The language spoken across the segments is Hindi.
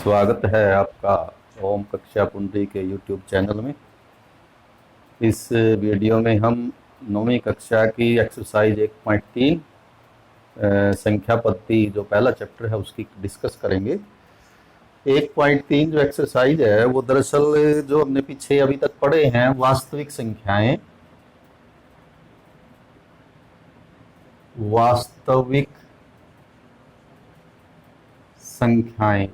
स्वागत है आपका ओम कक्षा पुंडरी के YouTube चैनल में। इस वीडियो में हम 9वीं कक्षा की एक्सरसाइज 1.3 संख्या पद्धति जो पहला चैप्टर है उसकी डिस्कस करेंगे। 1.3 जो एक्सरसाइज है वो दरअसल जो हमने पीछे अभी तक पढ़े हैं वास्तविक संख्याएं, वास्तविक संख्याएं।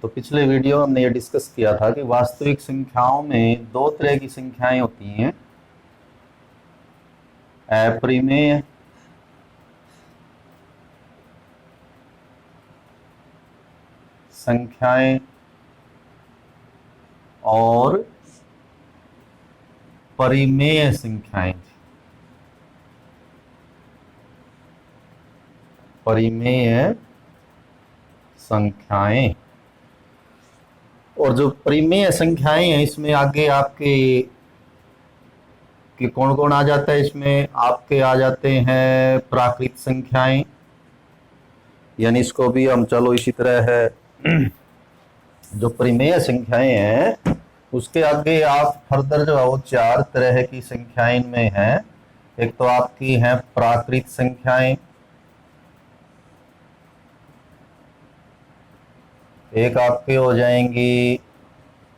तो पिछले वीडियो हमने ये डिस्कस किया था कि वास्तविक संख्याओं में दो तरह की संख्याएं होती हैं, अपरिमेय संख्याएं और परिमेय संख्याएं। परिमेय संख्याएं और जो परिमेय संख्याएं हैं इसमें आगे आपके कि कौन कौन आ जाता है, इसमें आपके आ जाते हैं प्राकृत संख्याएं, यानी इसको भी हम चलो इसी तरह है जो परिमेय संख्याएं हैं उसके आगे आप फर्दर जो है वो चार तरह की संख्याएं में हैं। एक तो आपकी हैं प्राकृत संख्याएं, एक आपके हो जाएंगी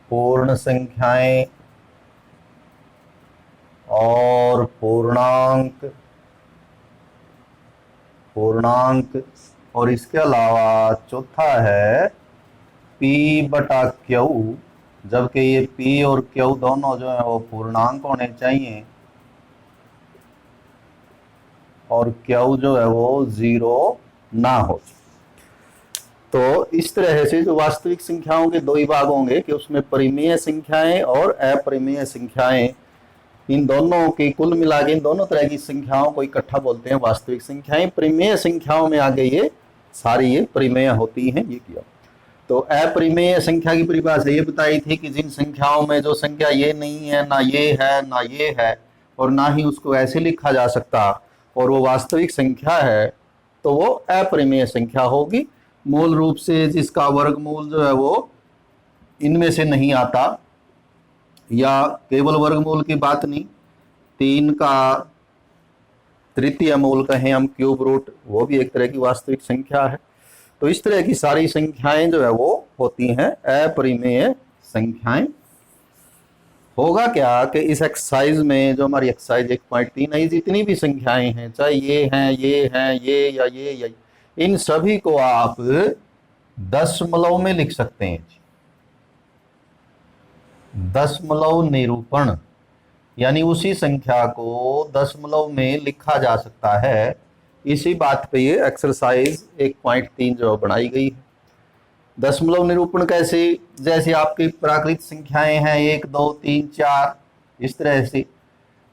पूर्ण संख्याएं और पूर्णांक और इसके अलावा चौथा है P बटा Q, जबकि ये P और Q दोनों जो है वो पूर्णांक होने चाहिए और Q जो है वो 0 ना हो। तो इस तरह से जो वास्तविक संख्याओं के दो ही भाग होंगे कि उसमें परिमेय संख्याएं और अपरिमेय संख्याएं, इन दोनों की कुल मिला के इन दोनों तरह की संख्याओं को इकट्ठा बोलते हैं वास्तविक संख्याएं। परिमेय संख्याओं में आगे ये सारी ये परिमेय होती हैं। ये किया तो अपरिमेय संख्या की परिभाषा ये बताई थी कि जिन संख्याओं में जो संख्या ये नहीं है, ना ये है, ना ये है और ना ही उसको ऐसे लिखा जा सकता और वो वास्तविक संख्या है तो वो अपरिमेय संख्या होगी। मूल रूप से जिसका वर्गमूल जो है वो इनमें से नहीं आता, या केवल वर्गमूल की बात नहीं, 3 का तृतीय मूल कहें हम, क्यूब रूट, वो भी एक तरह की वास्तविक संख्या है। तो इस तरह की सारी संख्याएं जो है वो होती हैं अपरिमेय संख्याएं। होगा क्या कि इस एक्सरसाइज में जो हमारी एक्सरसाइज 1.3 है, जितनी भी संख्याएं हैं, चाहे ये हैं, ये या ये, इन सभी को आप दशमलव में लिख सकते हैं। दशमलव निरूपण, यानी उसी संख्या को दशमलव में लिखा जा सकता है। इसी बात पे ये एक्सरसाइज 1.3 जो बनाई गई है। दशमलव निरूपण कैसे? जैसे आपकी प्राकृत संख्याएं हैं 1 2 3 4, इस तरह से,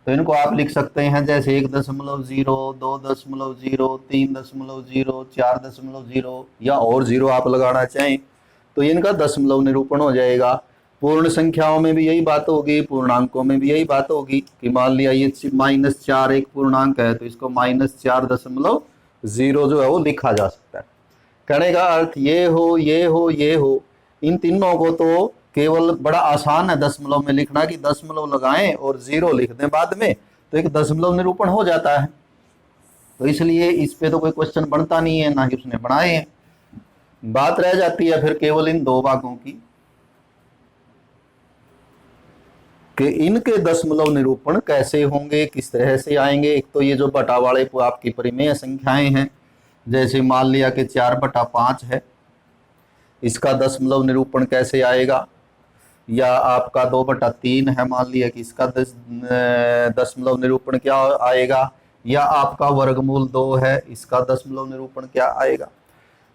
तो इनको आप लिख सकते हैं जैसे 1.0, 2.0, 3.0, 4.0 या और 0 आप लगाना चाहें तो इनका दशमलव निरूपण हो जाएगा। पूर्ण संख्याओं में भी यही बात होगी, पूर्णांकों में भी यही बात होगी कि मान लिया ये -4 एक पूर्णांक है तो इसको -4.0 जो है वो लिखा जा सकता है। कहने का अर्थ ये हो, ये हो, ये हो, इन तीनों को तो केवल बड़ा आसान है दशमलव में लिखना कि दशमलव लगाएं और 0 लिख दें बाद में, तो एक दशमलव निरूपण हो जाता है। तो इसलिए इस पे तो कोई क्वेश्चन बनता नहीं है, ना ही उसने बनाए हैं। बात रह जाती है फिर केवल इन दो भागों की कि इनके दशमलव निरूपण कैसे होंगे, किस तरह से आएंगे। एक तो ये जो बटा वाले आपकी परिमेय संख्याएं हैं, जैसे मान लिया कि 4/5 है, इसका दशमलव निरूपण कैसे आएगा, या आपका 2/3 है, मान लिया कि इसका दशमलव निरूपण क्या आएगा, या आपका वर्गमूल 2 है, इसका दशमलव निरूपण क्या आएगा।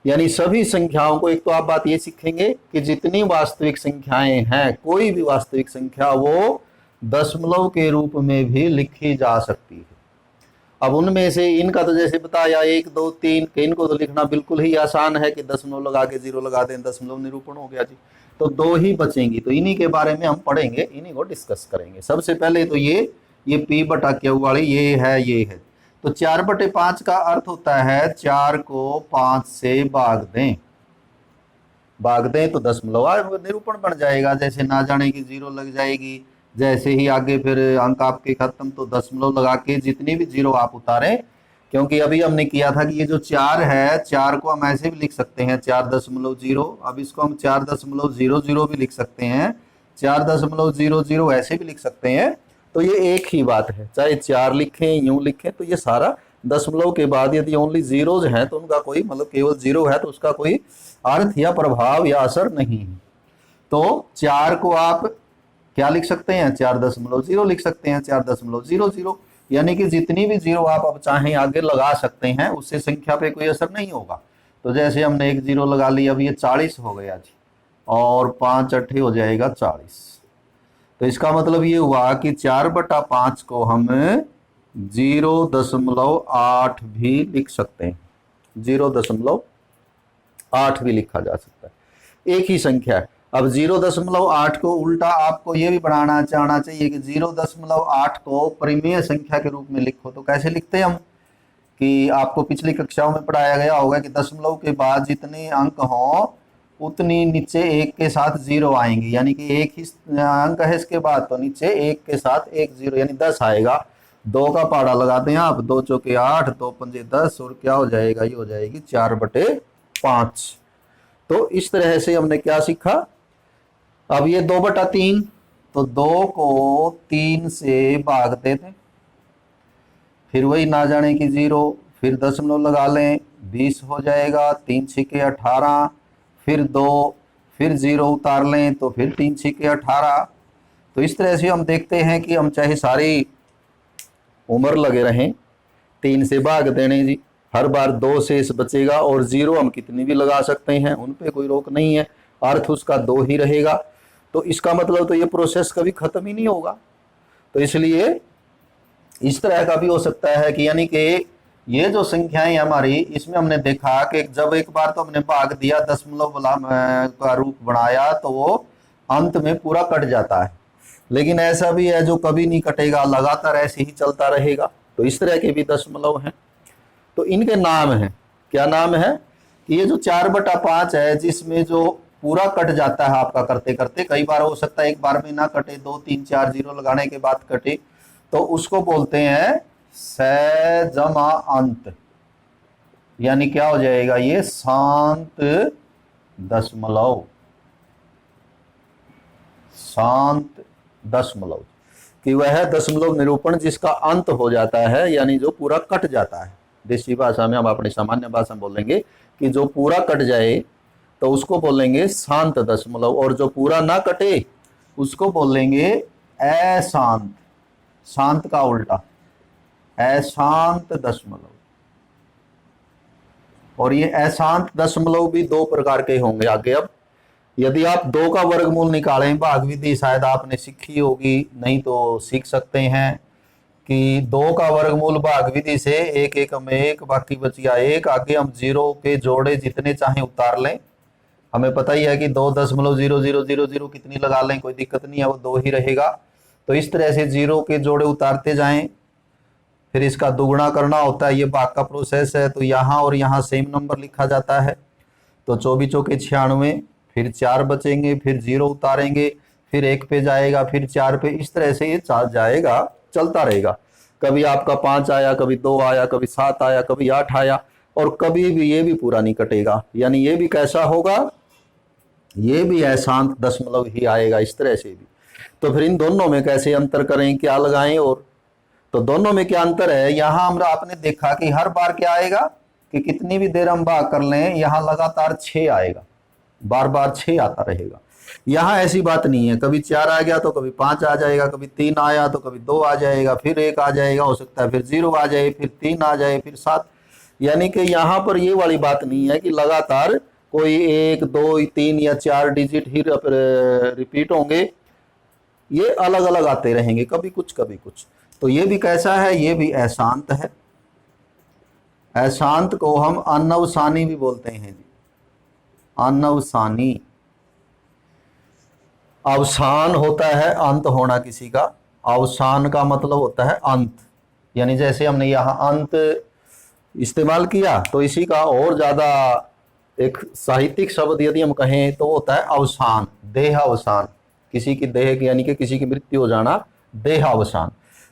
यानी सभी संख्याओं को, एक तो आप बात ये सीखेंगे कि जितनी वास्तविक संख्याएं हैं, कोई भी वास्तविक संख्या वो दशमलव के रूप में भी लिखी जा सकती है। अब उनमें से इनका तो जैसे बताया 1 2 3 के, इनको तो लिखना बिल्कुल ही आसान है कि दशमलव लगा के 0 लगा दें, दशमलव निरूपण हो गया जी। तो 2 ही बचेंगी, तो इन्हीं के बारे में हम पढ़ेंगे, इन्हीं को डिस्कस करेंगे। सबसे पहले तो ये P/Q वाली ये है। तो 4/5 का अर्थ होता है 4 को 5 से भाग दें तो दशमलव निरूपण बन जाएगा। जैसे ना जाने की 0 लग जाएगी, जैसे ही आगे फिर अंक आपके खत्म तो दशमलव लगा के जितनी भी 0 आप उतारें, क्योंकि अभी हमने किया था कि ये जो 4 है, 4 को हम ऐसे भी लिख सकते हैं 4.0, अब इसको हम 4.00 भी लिख सकते हैं, 4.00 ऐसे भी लिख सकते हैं। तो ये एक ही बात है, चाहे 4 लिखें यूं लिखें, तो ये सारा दशमलव के बाद यदि ओनली जीरोज हैं तो उनका कोई मतलब केवल 0 है तो उसका कोई अर्थ या प्रभाव या असर नहीं है। तो 4 को आप क्या लिख सकते हैं, 4.0 लिख सकते हैं, 4.00, यानी कि जितनी भी 0 आप अब चाहें आगे लगा सकते हैं, उससे संख्या पे कोई असर नहीं होगा। तो जैसे हमने एक 0 लगा लिया, अब ये 40 हो गया जी, और 5 अट्ठे हो जाएगा 40। तो इसका मतलब ये हुआ कि 4/5 को हम 0.8 भी लिख सकते हैं, 0.8 भी लिखा जा सकता है, एक ही संख्या है। अब 0.8 को उल्टा आपको ये भी बनाना चाहना चाहिए कि 0.8 को परिमेय संख्या के रूप में लिखो। तो कैसे लिखते हैं हम, कि आपको पिछली कक्षाओं में पढ़ाया गया होगा कि दशमलव के बाद जितने अंक हों उतनी नीचे 1 के साथ 0 आएंगे, यानी कि एक ही अंक है इसके बाद तो नीचे 1 के साथ 1 0 यानी 10 आएगा। 2 का पहाड़ा लगाते हैं आप, 2 चौके 8, 2 पंजे 10, और क्या हो जाएगा, ये हो जाएगी 4/5। तो इस तरह से हमने क्या सीखा। अब ये 2/3, तो 2 को 3 से भागते थे, फिर वही ना जाने की 0, फिर दशमलव लगा लें, 20 हो जाएगा, 3 छिके 18, फिर 2, फिर 0 उतार लें तो फिर 3 छिके 18। तो इस तरह से हम देखते हैं कि हम चाहे सारी उम्र लगे रहें 3 से भाग देने जी, हर बार 2 शेष बचेगा, और 0 हम कितनी भी लगा सकते हैं, उन पे कोई रोक नहीं है, अर्थ उसका 2 ही रहेगा। तो इसका मतलब तो ये प्रोसेस कभी खत्म ही नहीं होगा। तो इसलिए इस तरह का भी हो सकता है कि यानी कि ये जो संख्याएं हमारी, इसमें हमने देखा कि जब एक बार तो हमने भाग दिया, दशमलव का रूप बनाया, तो वो अंत में पूरा कट जाता है। लेकिन ऐसा भी है जो कभी नहीं कटेगा, लगातार ऐसे ही चलता रहेगा। तो इस तरह के भी दशमलव हैं, तो इनके नाम हैं, क्या नाम है कि ये जो 4/5 है, जिसमें जो पूरा कट जाता है आपका करते करते, कई बार हो सकता है एक बार में ना कटे, 2 3 4 0 लगाने के बाद कटे, तो उसको बोलते हैं सजमा अंत, यानी क्या हो जाएगा, ये शांत दशमलव, शांत दशमलव, कि वह दशमलव निरूपण जिसका अंत हो जाता है, यानी जो पूरा कट जाता है। देसी भाषा में, हम अपनी सामान्य भाषा में बोलेंगे कि जो पूरा कट जाए तो उसको बोलेंगे शांत दशमलव, और जो पूरा ना कटे उसको बोलेंगे अशांत, शांत का उल्टा अशांत दशमलव। और ये अशांत दशमलव भी 2 प्रकार के होंगे आगे। अब यदि आप 2 का वर्गमूल निकालें, भाग विधि शायद आपने सीखी होगी, नहीं तो सीख सकते हैं कि 2 का वर्गमूल भाग विधि से 1 1 में 1, बाकी बच गया 1, आगे हम 0 के जोड़े जितने चाहें उतार लें। हमें पता ही है कि 2.0000 कितनी लगा लें कोई दिक्कत नहीं है, वो 2 ही रहेगा। तो इस तरह से 0 के जोड़े उतारते जाएं, फिर इसका दुगुना करना होता है, ये भाग का प्रोसेस है। तो यहाँ और यहाँ सेम नंबर लिखा जाता है, तो 24 चौके 96, फिर 4 बचेंगे, फिर 0 उतारेंगे, फिर 1 पे जाएगा, फिर 4 पे, इस तरह से ये जाएगा, चलता रहेगा। कभी आपका 5 आया, कभी 2 आया, कभी 7 आया, कभी 8 आया, और कभी भी ये भी पूरा नहीं कटेगा, यानी ये भी कैसा होगा, ये भी अशांत दशमलव ही आएगा, इस तरह से भी। तो फिर इन दोनों में कैसे अंतर करें, क्या लगाएं, और तो दोनों में क्या अंतर है, यहाँ हम आपने देखा कि हर बार क्या आएगा कि कितनी भी देर हम भाग कर लें, यहाँ लगातार 6 आएगा, बार बार 6 आता रहेगा। यहाँ ऐसी बात नहीं है, कभी 4 आ गया तो कभी 5 आ जाएगा, कभी 3 आया तो कभी 2 आ जाएगा, फिर 1 आ जाएगा, हो सकता है फिर 0 आ जाए, फिर 3 आ जाए, फिर 7। यानी कि यहाँ पर ये वाली बात नहीं है कि लगातार कोई 1 2 3 या 4 डिजिट ही रिपीट होंगे, ये अलग अलग आते रहेंगे, कभी कुछ कभी कुछ। तो ये भी कैसा है, ये भी अशांत है। अशांत को हम अनवसानी भी बोलते हैं जी, अनवसानी। अवसान होता है अंत होना किसी का, अवसान का मतलब होता है अंत, यानी जैसे हमने यहाँ अंत इस्तेमाल किया, तो इसी का और ज्यादा एक साहित्यिक शब्द यदि हम कहें तो होता है अवसान, देहावसान। किसी की देह की यानी कि किसी की मृत्यु हो जाना, देहावसान।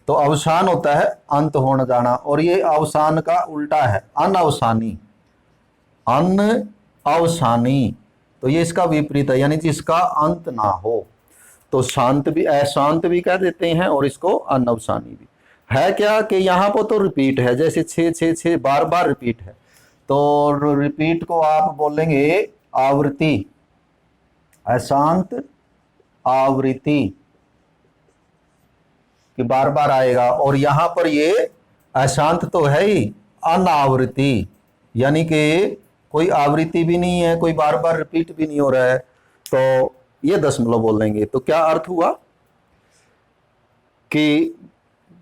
तो अवसान होता है अंत होने जाना, और ये अवसान का उल्टा है अनअवसानी, अनअवसानी। तो ये इसका विपरीत है, यानी जिसका अंत ना हो। तो शांत भी, अशांत भी कह देते हैं, और इसको अनअवसानी भी। है क्या कि यहाँ पर तो रिपीट है, जैसे 6 6 6 बार बार रिपीट है, तो रिपीट को आप बोलेंगे आवृत्ति, अशांत आवृत्ति कि बार बार आएगा। और यहां पर ये अशांत तो है ही, अनावृत्ति, यानी कि कोई आवृत्ति भी नहीं है, कोई बार बार रिपीट भी नहीं हो रहा है, तो ये दशमलव बोल देंगे। तो क्या अर्थ हुआ कि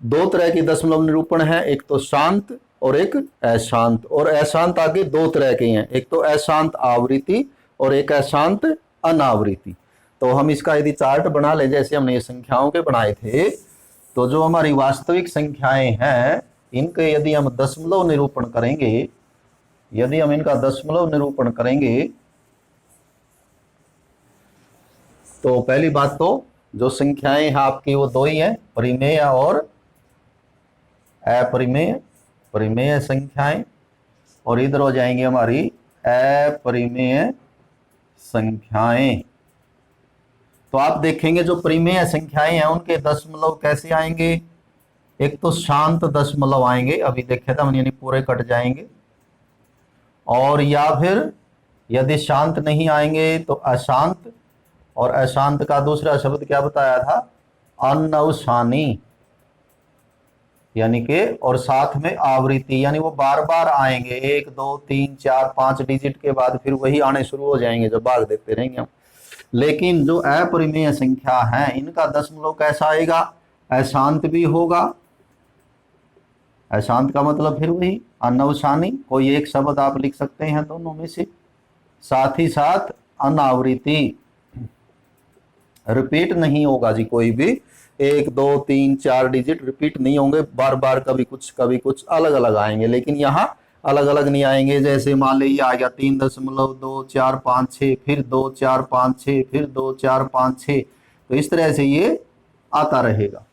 दो तरह की दशमलव निरूपण है, एक तो शांत और एक अशांत। और अशांत आगे दो तरह के हैं, एक तो अशांत आवृत्ति और एक अशांत अनावृत्ति। तो हम इसका यदि चार्ट बना लें, जैसे हमने ये संख्याओं के बनाए थे, तो जो हमारी वास्तविक संख्याएं हैं, इनके यदि हम दशमलव निरूपण करेंगे, यदि हम इनका दशमलव निरूपण करेंगे, तो पहली बात तो जो संख्याएं हैं आपकी वो दो ही हैं, परिमेय और अपरिमेय, परिमेय संख्याएं, और इधर हो जाएंगी हमारी अपरिमेय संख्याएं। तो आप देखेंगे जो परिमेय संख्याएं हैं उनके दशमलव कैसे आएंगे, एक तो शांत दशमलव आएंगे, अभी देखे थे यानी पूरे कट जाएंगे, और या फिर यदि शांत नहीं आएंगे तो अशांत, और अशांत का दूसरा शब्द क्या बताया था, अनअवसानी, यानी कि, और साथ में आवृत्ति, यानी वो बार बार आएंगे, 1 2 3 4 5 डिजिट के बाद फिर वही आने शुरू हो जाएंगे, जब भाग देते रहेंगे हम। लेकिन जो अपरिमेय संख्या है इनका दशमलव कैसा आएगा, अशांत भी होगा, अशांत का मतलब फिर वही अनअवसानी, कोई एक शब्द आप लिख सकते हैं दोनों में से, साथ ही साथ अनावृत्ति, रिपीट नहीं होगा जी, कोई भी 1 2 3 4 डिजिट रिपीट नहीं होंगे, बार बार कभी कुछ अलग अलग आएंगे, लेकिन यहाँ अलग अलग नहीं आएंगे। जैसे मान लीजिए आ गया 3.245 फिर 2.456 फिर 2.456, तो इस तरह से ये आता रहेगा।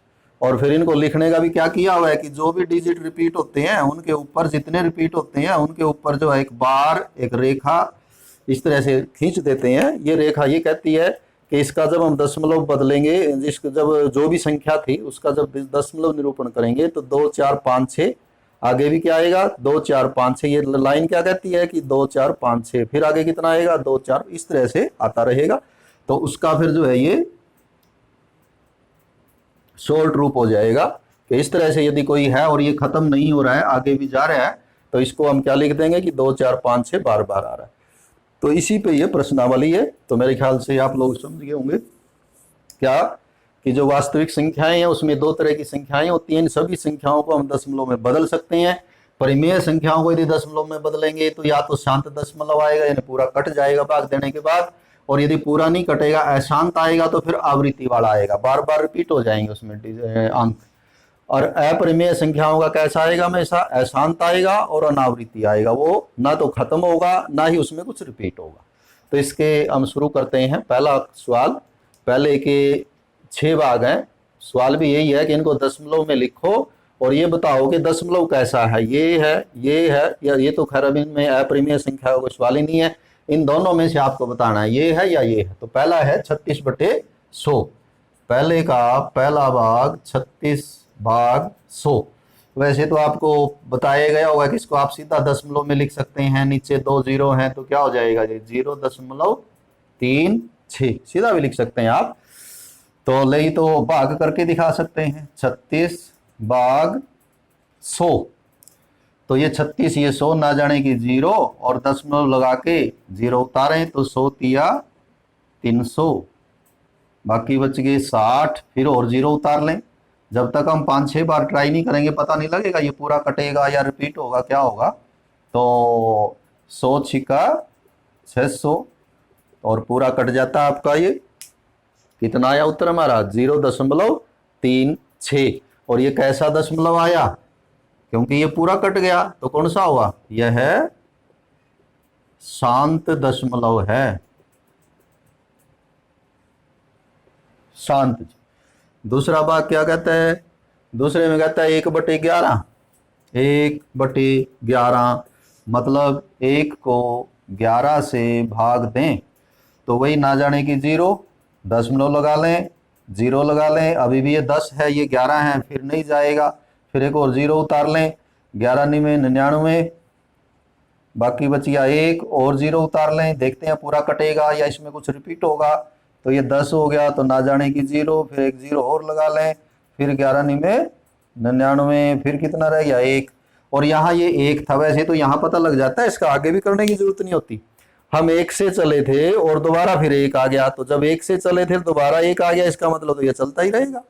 और फिर इनको लिखने का भी क्या किया हुआ है कि जो भी डिजिट रिपीट होते हैं उनके ऊपर, जितने रिपीट होते हैं उनके ऊपर जो है एक बार, एक रेखा इस तरह से खींच देते हैं। ये रेखा ये कहती है कि इसका जब हम दशमलव बदलेंगे, जिसको जब जो भी संख्या थी उसका जब दशमलव निरूपण करेंगे तो 2 4 5 6, आगे भी क्या आएगा 2 4 5 6, ये लाइन क्या कहती है कि 2 4 5 6, फिर आगे कितना आएगा 2 4, इस तरह से आता रहेगा। तो उसका फिर जो है ये शॉर्ट रूप हो जाएगा कि इस तरह से यदि कोई है और ये खत्म नहीं हो रहा है, आगे भी जा रहा है, तो इसको हम क्या लिख देंगे कि 2 4 5 6 बार बार आ रहा है। तो इसी पे ये प्रश्नावली है। तो मेरे ख्याल से आप लोग समझ गए होंगे क्या कि जो वास्तविक संख्याएं हैं उसमें दो तरह की संख्याएं होती हैं, इन सभी संख्याओं को हम दशमलव में बदल सकते हैं। परिमेय संख्याओं को यदि दशमलव में बदलेंगे तो या तो शांत दशमलव आएगा, यानी पूरा कट जाएगा भाग देने के बाद, और यदि पूरा नहीं कटेगा अशांत आएगा तो फिर आवृत्ति वाला आएगा, बार बार रिपीट हो जाएंगे उसमें अंक। और अपरिमेय संख्याओं का कैसा आएगा, हमेशा अशांत आएगा और अनावृत्ति आएगा, वो ना तो खत्म होगा ना ही उसमें कुछ रिपीट होगा। तो इसके हम शुरू करते हैं। पहला सवाल, पहले के 6 भाग हैं, सवाल भी यही है कि इनको दशमलव में लिखो और ये बताओ कि दशमलव कैसा है, ये है या ये तो खैर अभी में अपरिमेय संख्या का सवाल ही नहीं है, इन दोनों में से आपको बताना है ये है या ये है। तो पहला है 36/100, पहले का पहला भाग 36/100। वैसे तो आपको बताया गया होगा कि इसको आप सीधा दशमलव में लिख सकते हैं, नीचे 2 जीरो हैं तो क्या हो जाएगा जी 0.36, सीधा भी लिख सकते हैं आप। तो ले तो भाग करके दिखा सकते हैं 36/100, तो ये 36 ये 100 ना जाने की 0 और दशमलव लगा के 0 उतारें तो 100 तिया 300, बाकी बच गए 60, फिर और 0 उतार लें। जब तक हम 5-6 बार ट्राई नहीं करेंगे पता नहीं लगेगा ये पूरा कटेगा या रिपीट होगा क्या होगा। तो 100 छिका 600 और पूरा कट जाता है आपका। ये कितना आया उत्तर हमारा 0.36, और ये कैसा दशमलव आया क्योंकि ये पूरा कट गया तो कौन सा हुआ, यह है शांत दशमलव है, शांत। दूसरा भाग क्या कहता है, दूसरे में कहता है 1/11, 1/11 मतलब 1 को 11 से भाग दें तो वही ना जाने की 0, दशमलव लगा लें, 0 लगा लें, अभी भी ये 10 है, ये 11 है, फिर नहीं जाएगा, फिर एक और 0 उतार लें, 11 निमे 99, बाकी बच गया 1 और 0 उतार लें, देखते हैं पूरा कटेगा या इसमें कुछ रिपीट होगा। तो ये 10 हो गया तो ना जाने की 0, फिर एक 0 और लगा लें, फिर 11 निमे 99, फिर कितना रह गया 1, और यहाँ ये 1 था। वैसे तो यहाँ पता लग जाता है, इसका आगे भी करने की जरूरत नहीं होती। हम 1 से चले थे और दोबारा फिर 1 आ गया, तो जब 1 से चले थे दोबारा 1 आ गया, इसका मतलब तो ये चलता ही रहेगा।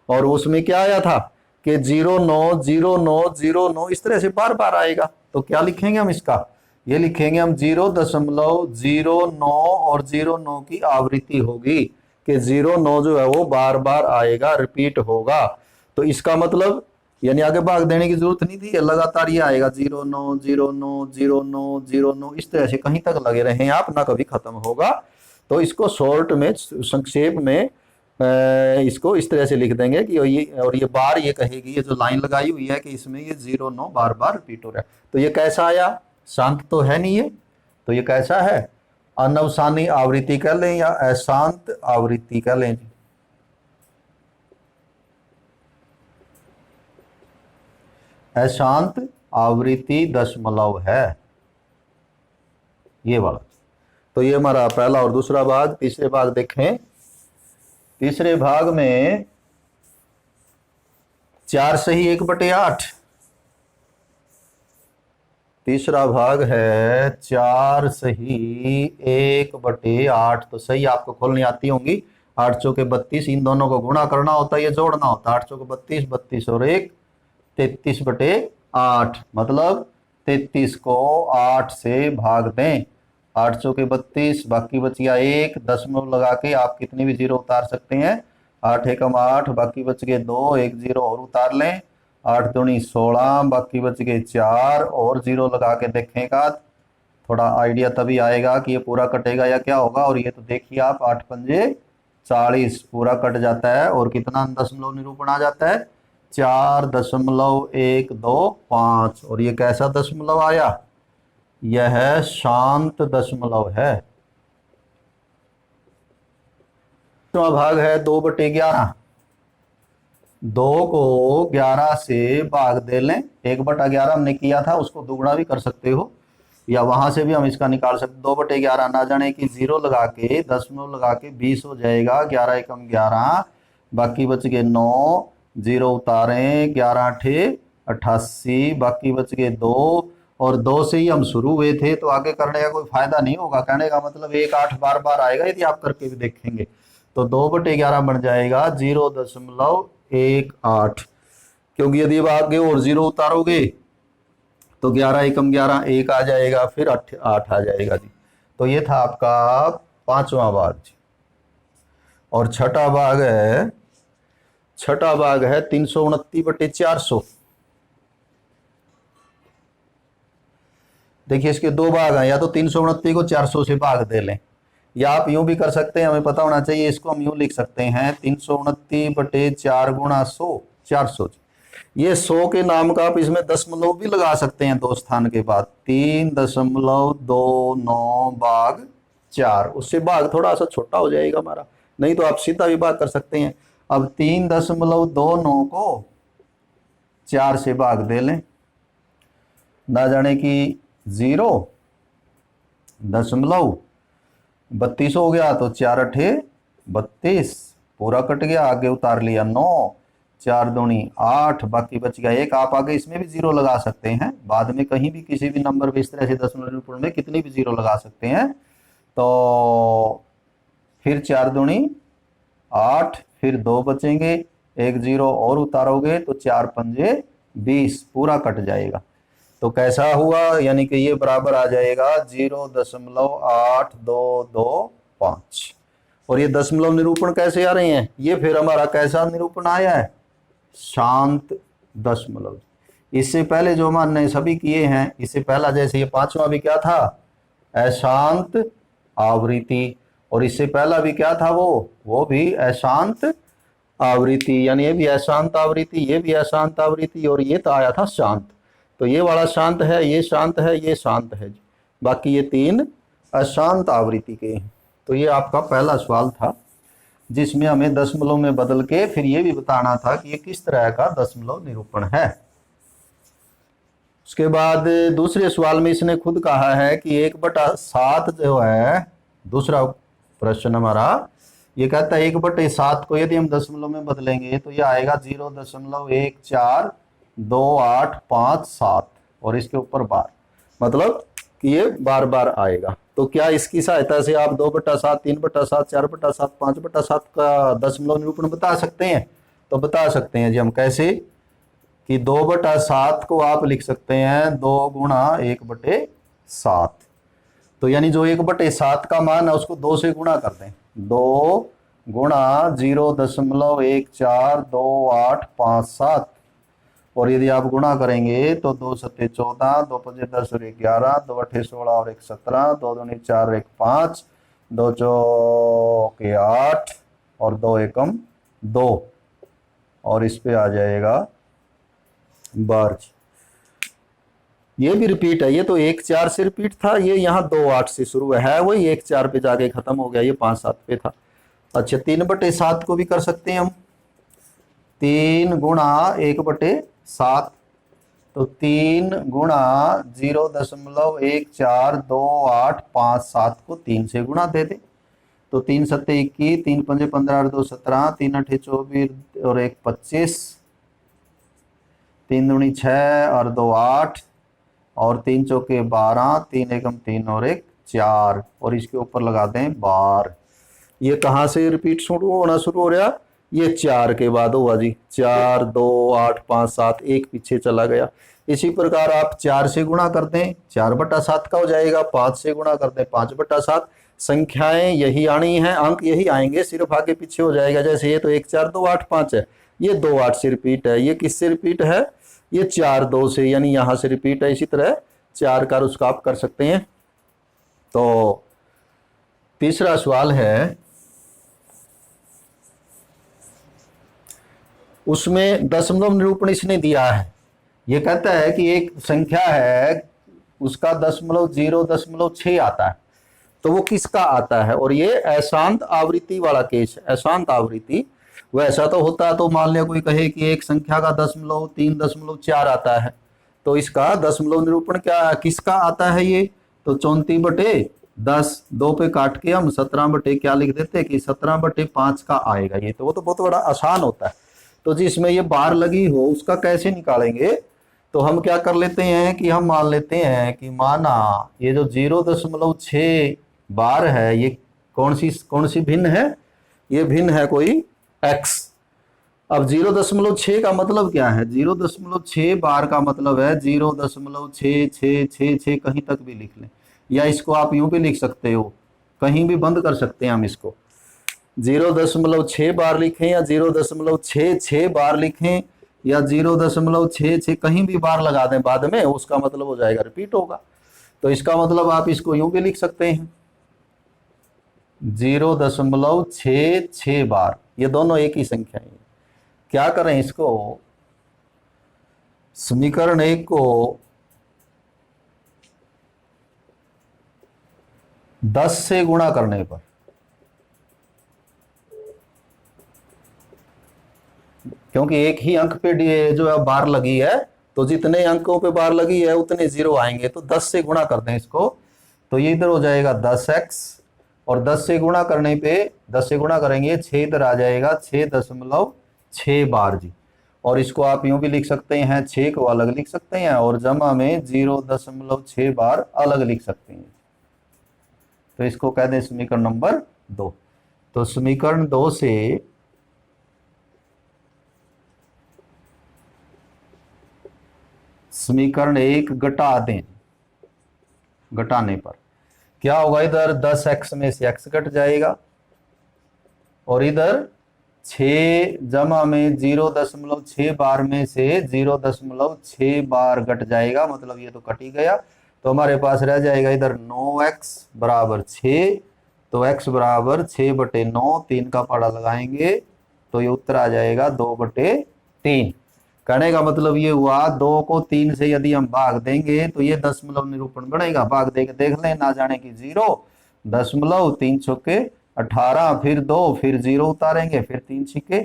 और उसमें क्या आया था कि 0 9 0 9 0 9 इस तरह से बार बार आएगा। तो क्या लिखेंगे हम इसका, ये लिखेंगे हम 0.09 और 09 की आवृत्ति होगी कि 09 जो है वो बार बार आएगा, रिपीट होगा। तो इसका मतलब यानी आगे भाग देने की जरूरत नहीं थी, लगातार ये आएगा 09 09 09 09 इस तरह से कहीं तक लगे रहे आप, ना कभी खत्म होगा। तो इसको शॉर्ट में, संक्षेप में इसको इस तरह से लिख देंगे कि ये बार ये कहेगी, ये जो लाइन लगाई हुई है कि इसमें ये 09 बार बार रिपीट हो रहा है। तो ये कैसा आया, शांत तो है नहीं ये, तो ये कैसा है, अनवसानी आवृत्ति कह लें या अशांत आवृत्ति कह लें। अशांत आवृत्ति दशमलव है ये वाला। तो ये हमारा पहला और दूसरा भाग। तीसरे भाग देखें, तीसरे भाग में 4 सही 1/8, तीसरा भाग है 4 सही 1/8। तो सही आपको खोलनी आती होंगी, 8 चौके 32, इन दोनों को गुणा करना होता है, ये जोड़ना होता है, 8 चौके 32, 32 और 1 33/8, मतलब 33 को 8 से भाग दें, 8 चौके 32, बाकी बच गया 1, दशमलव लगा के आप कितनी भी 0 उतार सकते हैं, 8 एकम 8, बाकी बच गए 2, एक 0 और उतार लें, 8 दूनी 16, बाकी बच गए 4 और 0 लगा के देखेगा, थोड़ा आइडिया तभी आएगा कि ये पूरा कटेगा या क्या होगा। और ये तो देखिए आप 8 पंजे 40 पूरा कट जाता है, और कितना दशमलव निरूपण आ जाता है, 4.125। और ये कैसा दशमलव आया, यह शांत दशमलव है। भाग है 2/11, 2 को 11 से भाग दे लें, 1/11 हमने किया था, उसको दुगुना भी कर सकते हो या वहां से भी हम इसका निकाल सकते। 2/11 ना जाने की 0 लगा के दशमलव लगा के 20 हो जाएगा, 11 एकम 11, बाकी बच गए 9, 0 उतारें, 11 8 88, बाकी बच गए 2, और 2 से ही हम शुरू हुए थे तो आगे करने का कोई फायदा नहीं होगा। कहने का मतलब 1 8 बार बार आएगा, यदि आप करके भी देखेंगे तो 2/11 बन जाएगा 0.18, क्योंकि यदि आप आगे और 0 उतारोगे तो 11 एकम 11 1 आ जाएगा, फिर 8 आ जाएगा जी। तो ये था आपका 5वां भाग जी। और छठा भाग है 329/400। देखिए इसके 2 भाग हैं, या तो 329 को 400 से भाग दे लें, या आप यूं भी कर सकते हैं, हमें पता होना चाहिए, इसको हम यूं लिख सकते हैं 329/4 गुणा 100, 400। ये 100 के नाम का आप इसमें दशमलव भी लगा सकते हैं 2 स्थान के बाद, 3.29/4, उससे भाग थोड़ा सा छोटा हो जाएगा हमारा, नहीं तो आप सीधा भी भाग कर सकते हैं। अब 3.29 को 4 से भाग दे लें, ना जाने की 0, दशमलव 32 हो गया, तो 4 8 32 पूरा कट गया, आगे उतार लिया 9, 4 दूनी 8, बाकी बच गया 1। आप आगे इसमें भी 0 लगा सकते हैं, बाद में कहीं भी किसी भी नंबर पे इस तरह से दशमलव निरूपण में कितनी भी 0 लगा सकते हैं। तो फिर 4 दूनी 8, फिर 2 बचेंगे, एक 0 और उतारोगे तो 4 पंजे 20 पूरा कट जाएगा। तो कैसा हुआ, यानी कि ये बराबर आ जाएगा 0.8225। और ये दशमलव निरूपण कैसे आ रहे हैं, ये फिर हमारा कैसा निरूपण आया है, शांत दशमलव। इससे पहले जो हमने सभी किए हैं, इससे पहला जैसे ये पांचवा भी क्या था, अशांत आवृत्ति, और इससे पहला भी क्या था, वो भी अशांत आवृत्ति, यानी ये भी अशांत आवृत्ति, ये भी अशांत आवृत्ति, और ये तो आया था शांत। तो ये वाला शांत है, ये शांत है, ये शांत है, बाकी ये तीन अशांत आवृत्ति के हैं। तो ये आपका पहला सवाल था जिसमें हमें दशमलव में बदल के फिर ये भी बताना था कि ये किस तरह का दशमलव निरूपण है। उसके बाद दूसरे सवाल में इसने खुद कहा है कि 1/7 जो है, दूसरा प्रश्न हमारा ये कहता है 1/7 को यदि हम दशमलव में बदलेंगे तो ये आएगा 0.142857, और इसके ऊपर बार, मतलब कि ये बार बार आएगा। तो क्या इसकी सहायता से आप 2/7, 3/7, 4/7, 5/7 का दशमलव निरूपण बता सकते हैं? तो बता सकते हैं जी। हम कैसे कि 2/7 को आप लिख सकते हैं 2 गुणा 1/7, तो यानी जो 1/7 का मान है उसको 2 से गुणा कर दें, 2 गुणा 0.142857, और यदि आप गुणा करेंगे तो 2 सत्ते 14, 2 पंजे 10 और 11, 2 अठे 16 और 1 17, 2 दूनी 4 और 1 5, 2 चौके 8 और 2 एकम 2, और इस पे आ जाएगा 12। ये भी रिपीट है, ये तो 1-4 से रिपीट था, ये यहाँ 2-8 से शुरू है, वही 1-4 पे जाके खत्म हो गया, ये 5-7 पे था। अच्छा, 3/7 को भी कर सकते हैं हम, 3 गुणा 1/7, तो 3 गुणा 0.142857 को 3 से गुणा दे दे, तो 3 सत्ते 21, 3 पंजे 15 और 2 17, 3 अठे 24 और 1 25, 3 दूनी 6 और 2 8, और 3 चौके 12, 3 एकम 3 और 1 4, और इसके ऊपर लगा दें बार। ये कहाँ से रिपीट होना शुरू हो रहा, ये 4 के बाद हुआ जी, 4 2 8 5 7, एक पीछे चला गया। इसी प्रकार आप 4 से गुणा कर दें, 4/7 का हो जाएगा, 5 से गुणा कर दें, 5/7। संख्याएं यही आनी है, अंक यही आएंगे, सिर्फ आगे पीछे हो जाएगा। जैसे ये तो 1 4 2 8 5 है, ये 2 8 से रिपीट है, ये किससे रिपीट है, ये 4 2 से, यानी यहां से रिपीट है। इसी तरह 4 का उसका आप कर सकते हैं। तो तीसरा सवाल है, उसमें दशमलव निरूपण इसने दिया है। ये कहता है कि एक संख्या है, उसका दशमलव 0.6 आता है, तो वो किसका आता है, और ये अशांत आवृत्ति वाला केस है। अशांत आवृत्ति वैसा तो होता तो मान लिया कोई कहे कि एक संख्या का दशमलव 3.4 आता है, तो इसका दशमलव निरूपण क्या किसका आता है, ये तो 34/10, 2 पे काट के हम 17 क्या लिख देते कि 17/5 का आएगा ये, तो वो तो बहुत बड़ा आसान होता है। तो जिसमें ये बार लगी हो उसका कैसे निकालेंगे, तो हम क्या कर लेते हैं कि हम मान लेते हैं कि माना ये जो 0.6 बार है, ये कौन सी भिन्न है, ये भिन्न है कोई x। अब 0.6 का मतलब क्या है, 0.6 बार का मतलब है 0.6666, कहीं तक भी लिख लें, या इसको आप यूं भी लिख सकते हो, कहीं भी बंद कर सकते हैं हम इसको, 0.6 बार लिखें या 0.66 बार लिखें या 0.66, कहीं भी बार लगा दें बाद में, उसका मतलब हो जाएगा रिपीट होगा। तो इसका मतलब आप इसको यूं भी लिख सकते हैं 0.66 बार, ये दोनों एक ही संख्या है। क्या करें इसको, समीकरण 1 को 10 से गुणा करने पर, क्योंकि एक ही अंक पे जो है बार लगी है, तो जितने अंकों पे बार लगी है उतने 0 आएंगे, तो 10 से गुणा कर दें इसको, तो ये इधर हो जाएगा 10x, और 10 से गुणा करने पे 10 से गुणा करेंगे 6 इधर आ जाएगा 6.6 बार जी। और इसको आप यूं भी लिख सकते हैं, 6 को अलग लिख सकते हैं और जमा में 0.6 बार अलग लिख सकते हैं, तो इसको कह दें समीकरण नंबर 2। तो समीकरण 2 से समीकरण 1 घटा दें, घटाने पर क्या होगा, इधर 10x में से x घट जाएगा और इधर 6 जमा में 0.6 बार में से 0.6 बार घट जाएगा, मतलब ये तो कट ही गया। तो हमारे पास रह जाएगा इधर 9x बराबर 6। तो x बराबर 6/9, 3 का पहाड़ा लगाएंगे तो ये उत्तर आ जाएगा 2/3। कहने का मतलब ये हुआ 2 को 3 से यदि हम भाग देंगे तो ये दशमलव निरूपण बनेगा। भाग देके देख लें, ना जाने की 0, दशमलव, 3 छक्के 18, फिर 2, फिर 0 उतारेंगे, फिर 3 छिक्के,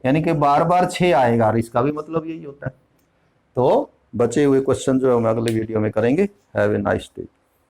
यानी कि बार बार 6 आएगा। और इसका भी मतलब यही होता है। तो बचे हुए क्वेश्चन जो है हम अगले वीडियो में करेंगे। Have a nice day.